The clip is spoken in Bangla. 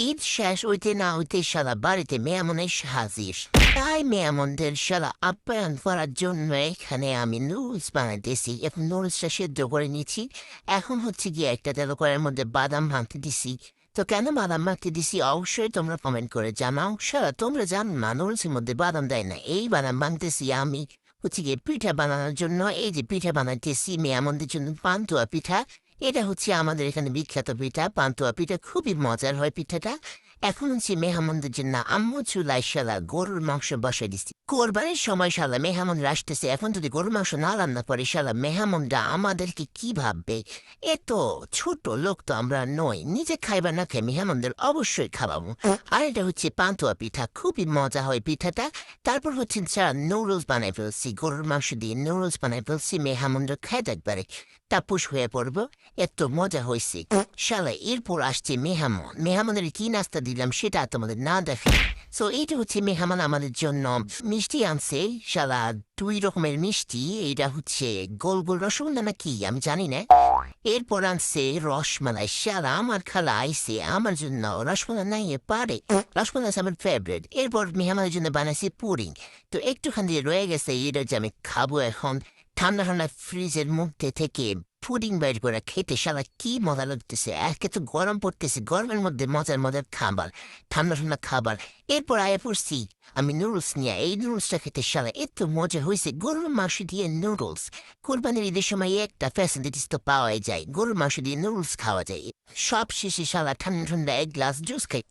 ঈদ শেষ হইতে না হইতে শালা বাড়িতে মেহমান এসে হাজির। তাই মেহমানদের শালা আপ্যায়ন করার জন্য এখানে আমি নুডলস বানাইতেছি। এখন নুডলসটা সেদ্ধ করে নিচ্ছি। এখন হচ্ছে গিয়ে একটা তেল কড়াইয়ের মধ্যে বাদাম ভাঙতে দিছি। তো কেন বাদাম ভাঙতে দিছি অবশ্যই তোমরা কমেন্ট করে জানাও। শালা তোমরা জানো না নুডলসের মধ্যে বাদাম দেয় না। এই বাদাম ভাঙতেছি আমি হচ্ছে গিয়ে পিঠা বানানোর জন্য। এই যে পিঠা বানাইতেছি মেহমানদের জন্য পান্তুয়া পিঠা। এটা হচ্ছে আমাদের এখানে বিখ্যাত পিঠা পান্তুয়া পিঠা, খুবই মজার হয় পিঠাটা। এখন হচ্ছে মেহমানদের জন্য আম্মু চুলাই শালা গরুর মাংস বসাই দিচ্ছি। কোরবানির সময় শালা মেহমানরা আসতেছে, এখন যদি গরুর মাংস না রান্না করে শালা মেহমানরা আমাদেরকে কি ভাববে? এত ছোট লোক তো আমরা নই, নিজে খাইবা না খেয়ে মেহমানদের অবশ্যই খাওয়াবো। আর এটা হচ্ছে পান্তুয়া পিঠা, খুবই মজা হয় পিঠাটা। তারপর হচ্ছে যারা নুডলস বানাই ফেলছি, গরুর মাংস দিয়ে নুডলস বানাই ফেলছি, মেহমানরা খাই একবারে তাপুস হয়ে পড়বো। এত মজা হয়েছে শালা। এরপর আসছে মেহমান, মেহমানের কি নাস্তা দিলাম সেটা তোমাদের না দেখে। সো এইটা হচ্ছে মেহমান আমাদের জন্য মিষ্টি আনছে শালা, 2 রকমের মিষ্টি। এইটা হচ্ছে গোল গোল রসগোল্লা না কি আমি জানি না। এরপর আনছে রসমালাই। শালা আমার খালা আইসে আমার জন্য রসমালাই নাই পারে। রসমালাই আমার ফেভারিট। এরপর মেহমানের জন্য বানাইছি পুডিং। তো একটুখানি রয়ে গেছে, এটা যে আমি খাবো এখন। ঠান্ডা ঠান্ডা ফ্রিজের মধ্যে থেকে পুডিং বাইর করে খেতে শালা কি মজা লাগতেছে। একে তো গরম পড়তেছে, গরমের মধ্যে মজার মজার খাবার, ঠান্ডা ঠান্ডা খাবার। এরপর আয়া পড়ছি আমি নুডলস নিয়ে। এই নুডলসটা খেতে শালা এত মজা হয়েছে, গরুর মাংস দিয়ে নুডলস। কোরবানির ঈদের সময় একটা ফ্যাসিলিটিস তো পাওয়াই যায়, গরুর মাংস দিয়ে নুডলস খাওয়া যায়। সব শেষে শালা ঠান্ডা ঠান্ডা 1 গ্লাস জুস খাই।